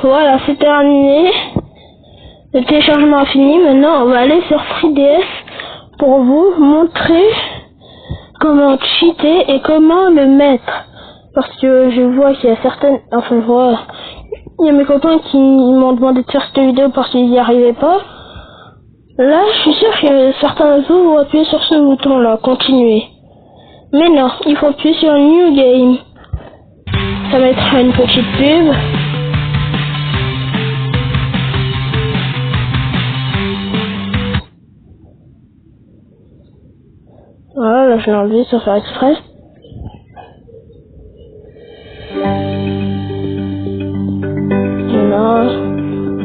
Voilà, c'est terminé. Le téléchargement est fini. Maintenant, on va aller sur 3DS pour vous montrer comment cheater et comment le mettre. Parce que je vois qu'il y a certaines... Enfin, je vois... Il y a mes copains qui m'ont demandé de faire cette vidéo parce qu'ils n'y arrivaient pas. Là, je suis sûr que certains d'entre vous vont appuyer sur ce bouton-là, continuer. Mais non, il faut appuyer sur New Game. Ça mettra une petite pub. Voilà, là je l'ai enlevé sans faire exprès. Voilà.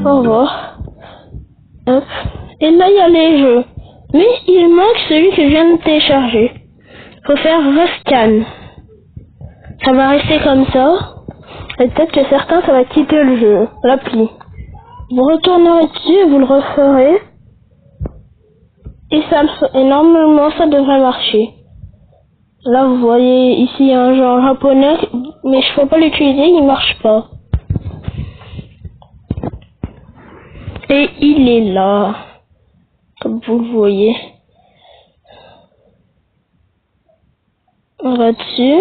Au revoir. Hop. Et là il y a les jeux. Mais il manque celui que je viens de télécharger. Faut faire rescan. Ça va rester comme ça. Et peut-être que certains ça va quitter le jeu, l'appli. Vous retournerez dessus et vous le referez. Et normalement ça devrait marcher. Là vous voyez ici il y a un jeu en japonais, mais je peux pas l'utiliser, il marche pas. Et il est là, comme vous le voyez. On va dessus.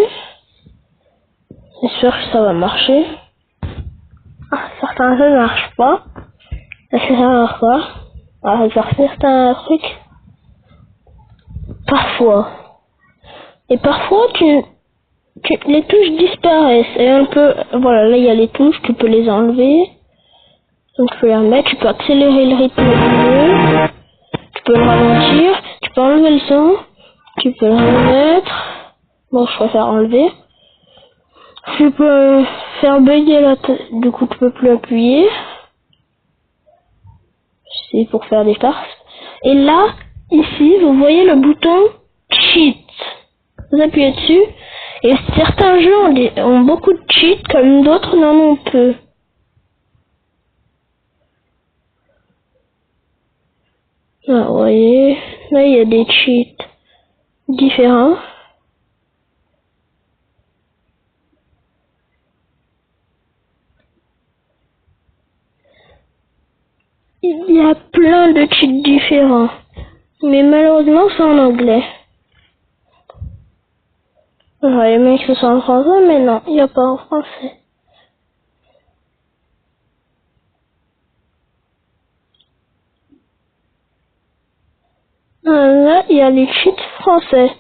J'espère que ça va marcher. Ah, certains jeux ne marchent pas. Ça marche pas. Ah, certains trucs. Parfois. Et parfois les touches disparaissent. Et on peut, voilà, là il y a les touches, tu peux les enlever. Donc tu peux les remettre, tu peux accélérer le rythme du jeu. Tu peux le ralentir, tu peux enlever le son, tu peux le remettre. Bon, je préfère enlever. Tu peux faire bugger la tête, du coup tu peux plus appuyer. C'est pour faire des farces. Et là, ici, vous voyez le bouton cheat. Vous appuyez dessus. Et certains jeux ont beaucoup de cheats, comme d'autres n'en ont peu. Ah, vous voyez, là il y a des cheats différents. Il y a plein de cheats différents. Mais malheureusement, c'est en anglais. J'aurais aimé que ce soit en français, mais non, il n'y a pas en français. Là, il y a les cheats français.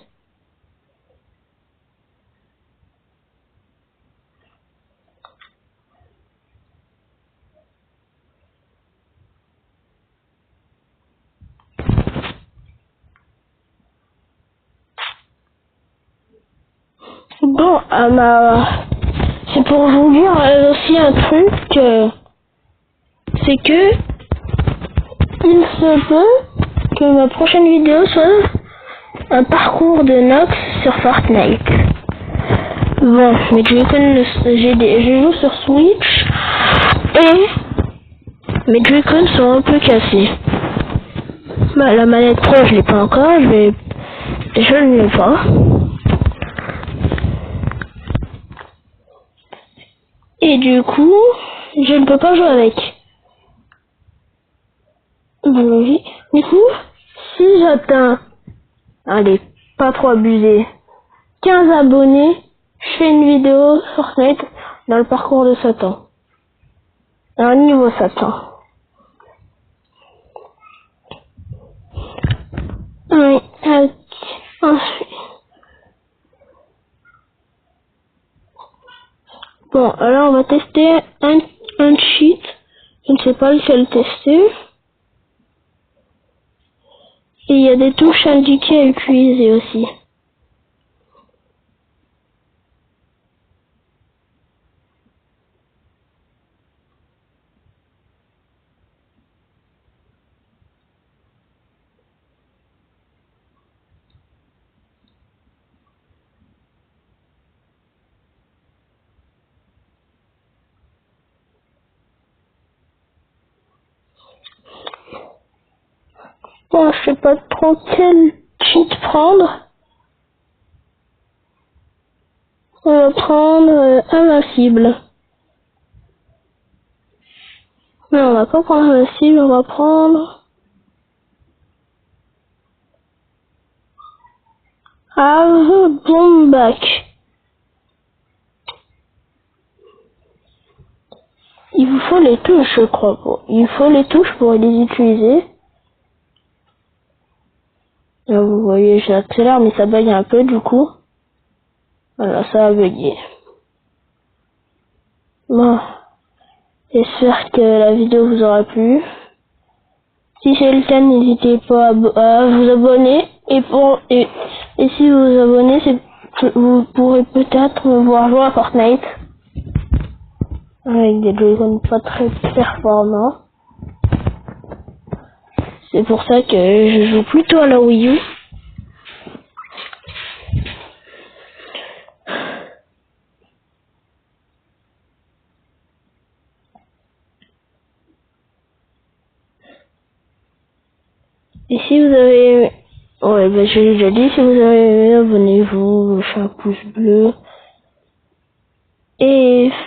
Bon, c'est pour vous dire aussi un truc, c'est que il se peut que ma prochaine vidéo soit un parcours de Nox sur Fortnite. Bon, mais je joue sur Switch et mes Joy-Con sont un peu cassés. Bah, la manette pro, je l'ai pas encore, je ne l'ai pas. Et du coup, je ne peux pas jouer avec. Du coup, si j'atteins, allez, pas trop abusé, 15 abonnés, je fais une vidéo Fortnite dans le parcours de Satan. Un niveau Satan. Oui, ensuite. Bon, alors on va tester un cheat. Je ne sais pas lequel tester. Et il y a des touches indiquées à utiliser aussi. Bon, je sais pas trop quel cheat prendre. On va prendre Invincible. Mais on va pas prendre la cible, on va prendre... Have bomb back. Il vous faut les touches, je crois. Il faut les touches pour les utiliser. Là, vous voyez, j'accélère, mais ça bug un peu, du coup. Voilà, ça a bugué. Bon. J'espère que la vidéo vous aura plu. Si c'est le cas, n'hésitez pas à vous abonner. Et si vous vous abonnez, vous pourrez peut-être me voir jouer à Fortnite. Avec des Joy-Con pas très performants. C'est pour ça que je joue plutôt à la Wii U. Et si vous avez... Ouais, bah je l'ai déjà dit, si vous avez aimé, abonnez-vous, lâchez un pouce bleu. Et...